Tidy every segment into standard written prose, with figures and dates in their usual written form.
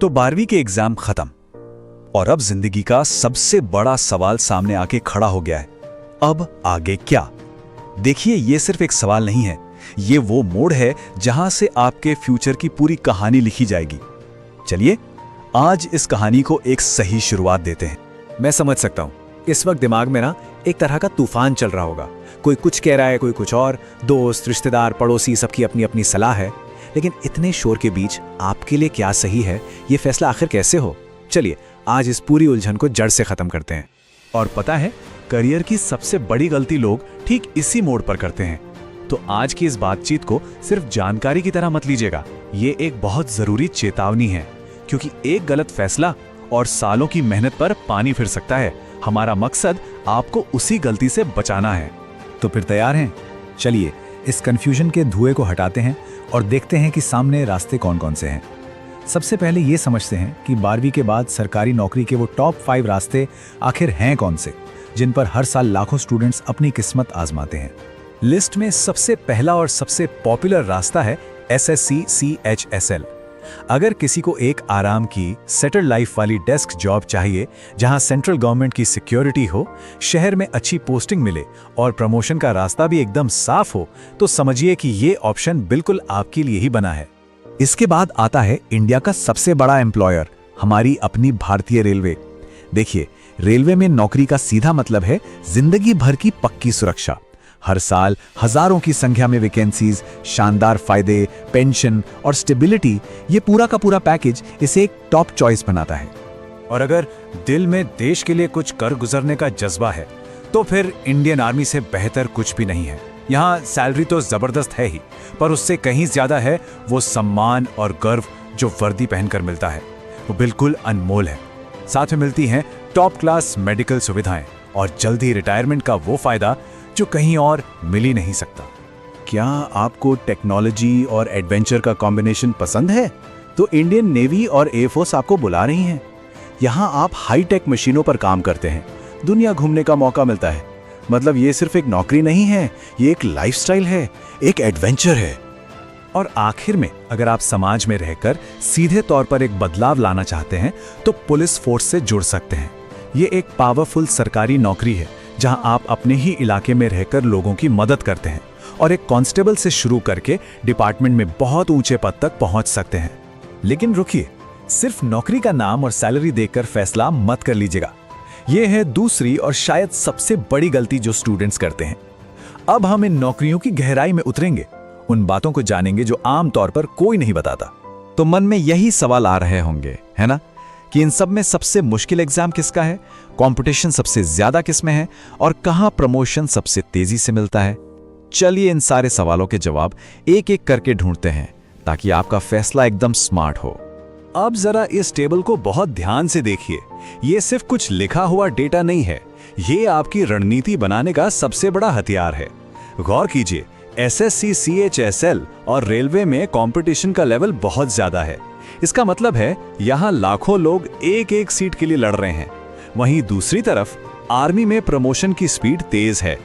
तो 12वीं के एग्जाम खत्म और अब जिंदगी का सबसे बड़ा सवाल सामने आके खड़ा हो गया है। अब आगे क्या? देखिए, ये सिर्फ एक सवाल नहीं है, ये वो मोड़ है जहां से आपके फ्यूचर की पूरी कहानी लिखी जाएगी। चलिए आज इस कहानी को एक सही शुरुआत देते हैं। मैं समझ सकता हूँ, इस वक्त दिमाग में ना एक तरह का तूफान चल रहा होगा। कोई कुछ कह रहा है, कोई कुछ और, दोस्त, रिश्तेदार, पड़ोसी, सबकी अपनी अपनी सलाह है। लेकिन इतने शोर के बीच आपके लिए क्या सही है, ये फैसला आखिर कैसे हो? चलिए आज इस पूरी उलझन को जड़ से खत्म करते हैं। और पता है, करियर की सबसे बड़ी गलती लोग ठीक इसी मोड़ पर करते हैं। तो आज की इस बातचीत को सिर्फ जानकारी की तरह मत लीजिएगा, ये एक बहुत जरूरी चेतावनी है, क्योंकि एक गलत फैसला और सालों की मेहनत पर पानी फिर सकता है। हमारा मकसद आपको उसी गलती से बचाना है। तो फिर तैयार हैं? चलिए इस कंफ्यूजन के धुएं को हटाते हैं और देखते हैं कि सामने रास्ते कौन कौन से हैं। सबसे पहले ये समझते हैं कि 12वीं के बाद सरकारी नौकरी के वो टॉप 5 रास्ते आखिर हैं कौन से, जिन पर हर साल लाखों स्टूडेंट्स अपनी किस्मत आजमाते हैं। लिस्ट में सबसे पहला और सबसे पॉपुलर रास्ता है SSC CHSL। अगर किसी को एक आराम की सेटल लाइफ वाली डेस्क जॉब चाहिए, जहां सेंट्रल गवर्नमेंट की सिक्योरिटी हो, शहर में अच्छी पोस्टिंग मिले और प्रमोशन का रास्ता भी एकदम साफ हो, तो समझिए कि ये ऑप्शन बिल्कुल आपके लिए ही बना है। इसके बाद आता है इंडिया का सबसे बड़ा एम्प्लॉयर, हमारी अपनी भारतीय रेलवे। देखिए, रेलवे में नौकरी का सीधा मतलब है जिंदगी भर की पक्की सुरक्षा। हर साल हजारों की संख्या में वैकेंसीज, शानदार फायदे, पेंशन और स्टेबिलिटी, ये पूरा का पूरा पैकेज इसे एक टॉप चॉइस बनाता है। और अगर दिल में देश के लिए कुछ कर गुजरने का जज्बा है, तो फिर इंडियन आर्मी से बेहतर कुछ भी नहीं है। यहाँ सैलरी तो जबरदस्त है ही, पर उससे कहीं ज्यादा है वो सम्मान और गर्व जो वर्दी पहनकर मिलता है, वो बिल्कुल अनमोल है। साथ में मिलती हैं टॉप क्लास मेडिकल सुविधाएं और जल्दी रिटायरमेंट का वो फायदा जो कहीं और मिल ही नहीं सकता। क्या आपको टेक्नोलॉजी और एडवेंचर का कॉम्बिनेशन पसंद है? तो इंडियन नेवी और एयरफोर्स आपको बुला रही हैं। यहाँ आप हाईटेक मशीनों पर काम करते हैं, दुनिया घूमने का मौका मिलता है। मतलब ये सिर्फ एक नौकरी नहीं है, ये एक लाइफस्टाइल है, एक एडवेंचर है। और आखिर में, अगर आप समाज में रहकर सीधे तौर पर एक बदलाव लाना चाहते हैं, तो पुलिस फोर्स से जुड़ सकते हैं। ये एक पावरफुल सरकारी नौकरी है जहां आप अपने ही इलाके में रहकर लोगों की मदद करते हैं और एक कांस्टेबल से शुरू करके डिपार्टमेंट में बहुत ऊंचे पद तक पहुंच सकते हैं। लेकिन रुकिए, सिर्फ नौकरी का नाम और सैलरी देखकर फैसला मत कर लीजिएगा। यह है दूसरी और शायद सबसे बड़ी गलती जो स्टूडेंट्स करते हैं। अब हम इन नौकरियों की गहराई में उतरेंगे, उन बातों को जानेंगे जो आम तौर पर कोई नहीं बताता। तो मन में यही सवाल आ रहे होंगे, है ना, कि इन सब में सबसे मुश्किल एग्जाम किसका है, कंपटीशन सबसे ज्यादा किसमें है और कहां प्रमोशन सबसे तेजी से मिलता है। चलिए इन सारे सवालों के जवाब एक एक करके ढूंढते हैं, ताकि आपका फैसला एकदम स्मार्ट हो। अब जरा इस टेबल को बहुत ध्यान से देखिए। ये सिर्फ कुछ लिखा हुआ डेटा नहीं है, ये आपकी रणनीति बनाने का सबसे बड़ा हथियार है। गौर कीजिए, SSC CHSL और रेलवे में कंपटीशन का लेवल बहुत ज्यादा है। इसका मतलब है यहां लाखों लोग एक एक सीट के लिए लड़ रहे हैं। वहीं दूसरी तरफ आर्मी में प्रमोशन की स्पीड तेज है।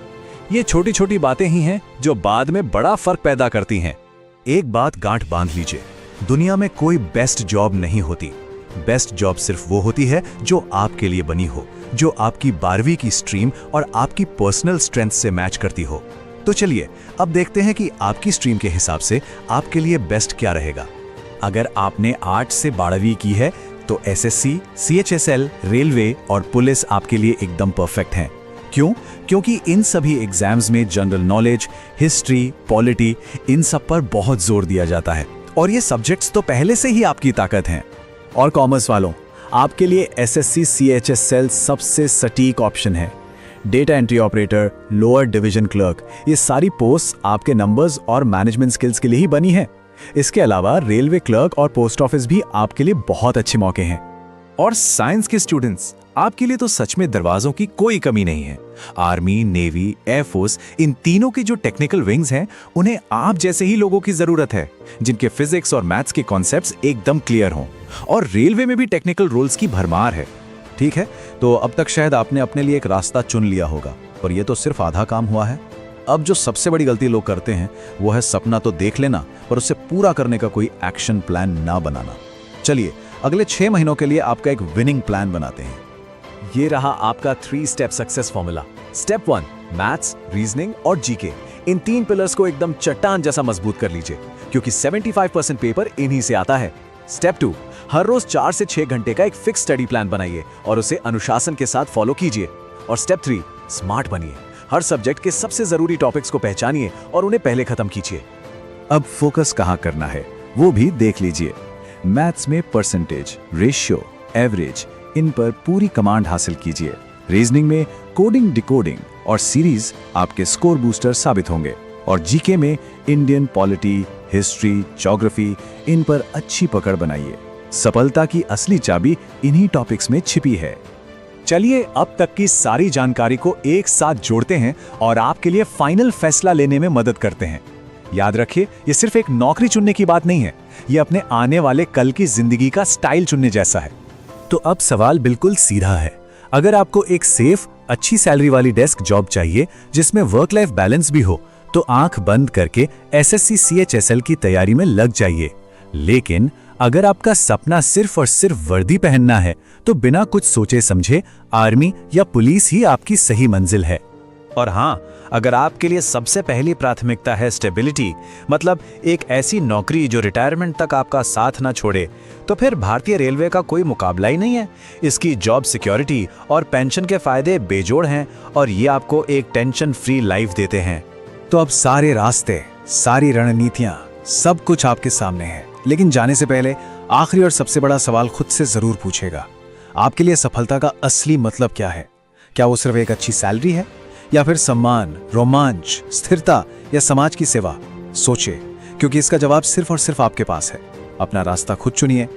ये छोटी छोटी बातें ही हैं जो बाद में बड़ा फर्क पैदा करती हैं। एक बात गांठ बांध लीजिए, दुनिया में कोई बेस्ट जॉब नहीं होती। बेस्ट जॉब सिर्फ वो होती है जो आपके लिए बनी हो, जो आपकी 12वीं की स्ट्रीम और आपकी पर्सनल स्ट्रेंथ से मैच करती हो। तो चलिए अब देखते हैं कि आपकी स्ट्रीम के हिसाब से आपके लिए बेस्ट क्या रहेगा। अगर आपने आर्ट्स से 12वीं की है, तो SSC, CHSL, रेलवे और पुलिस आपके लिए एकदम परफेक्ट हैं। क्यों? क्योंकि इन सभी एग्जाम्स में जनरल नॉलेज, हिस्ट्री, पॉलिटी, इन सब पर बहुत जोर दिया जाता है और ये सब्जेक्ट्स तो पहले से ही आपकी ताकत हैं। और कॉमर्स वालों, आपके लिए SSC CHSL सबसे सटीक ऑप्शन है। Data entry operator, lower division clerk, ये सारी पोस्ट आपके नंबर्स और मैनेजमेंट स्किल्स के लिए ही बनी है। इसके अलावा रेलवे क्लर्क और पोस्ट ऑफिस भी आपके लिए बहुत अच्छे मौके हैं। और साइंस के स्टूडेंट्स, आपके लिए तो सच में दरवाजों की कोई कमी नहीं है। आर्मी, नेवी, एयरफोर्स, इन तीनों की जो टेक्निकल विंग्स हैं, उन्हें आप जैसे ही लोगों की जरूरत है, जिनके फिजिक्स और मैथ्स के कॉन्सेप्ट्स एकदम क्लियर हों। और रेलवे में भी टेक्निकल रोल्स की भरमार है। ठीक है, तो अब तक शायद आपने अपने लिए एक रास्ता चुन लिया होगा, और ये तो सिर्फ आधा काम हुआ है। अब जो सबसे बड़ी गलती लोग करते हैं वो है सपना तो देख लेना, पर उसे पूरा करने का कोई एक्शन प्लान ना बनाना। चलिए अगले 6 महीनों के लिए आपका एक विनिंग प्लान बनाते हैं। ये रहा आपका 3 step success formula. Step 1, maths, reasoning और जीके। इन 3 पिलर्स को एकदम चट्टान जैसा मजबूत कर लीजिए, क्योंकि 75% पेपर इन्हीं से आता है। स्टेप 2, हर रोज 4 से 6 घंटे का एक फिक्स स्टडी प्लान बनाइए और उसे अनुशासन के साथ फॉलो कीजिए। और स्टेप 3, स्मार्ट बनिए। हर सब्जेक्ट के सबसे जरूरी टॉपिक्स को पहचानिए और उन्हें पहले खत्म कीजिए। अब फोकस कहाँ करना है वो भी देख लीजिए। मैथ्स में परसेंटेज, रेशियो, एवरेज, इन पर पूरी कमांड हासिल कीजिए। रीजनिंग में कोडिंग, डिकोडिंग और सीरीज आपके स्कोर बूस्टर साबित होंगे। और जीके में इंडियन पॉलिटी, हिस्ट्री, ज्योग्राफी, इन पर अच्छी पकड़ बनाइए। सफलता की असली चाबी इन्हीं टॉपिक्स में छिपी है। चलिए अब तक की सारी जानकारी को एक साथ जोड़ते हैं और आपके लिए फाइनल फैसला लेने में मदद करते हैं। याद रखिए, ये सिर्फ एक नौकरी चुनने की बात नहीं है, ये अपने आने वाले कल की जिंदगी का स्टाइल चुनने जैसा है। तो अब सवाल बिल्कुल सीधा है। अगर आपको एक सेफ, अच्छी सैलरी वाली डेस्क जॉब चाहिए जिसमें वर्क लाइफ बैलेंस भी हो, तो आंख बंद करके एसएससी सीएचएसएल की तैयारी में लग जाइए। लेकिन अगर आपका सपना सिर्फ और सिर्फ वर्दी पहनना है, तो बिना कुछ सोचे समझे आर्मी या पुलिस ही आपकी सही मंजिल है। और हाँ, अगर आपके लिए सबसे पहली प्राथमिकता है स्टेबिलिटी, मतलब एक ऐसी नौकरी जो रिटायरमेंट तक आपका साथ ना छोड़े, तो फिर भारतीय रेलवे का कोई मुकाबला ही नहीं है। इसकी जॉब सिक्योरिटी और पेंशन के फायदे बेजोड़ हैं और ये आपको एक टेंशन फ्री लाइफ देते हैं। तो अब सारे रास्ते, सारी रणनीतियां, सब कुछ आपके सामने है। लेकिन जाने से पहले आखिरी और सबसे बड़ा सवाल खुद से जरूर पूछेगा, आपके लिए सफलता का असली मतलब क्या है? क्या वो सिर्फ एक अच्छी सैलरी है, या फिर सम्मान, रोमांच, स्थिरता या समाज की सेवा? सोचिए, क्योंकि इसका जवाब सिर्फ और सिर्फ आपके पास है। अपना रास्ता खुद चुनिए।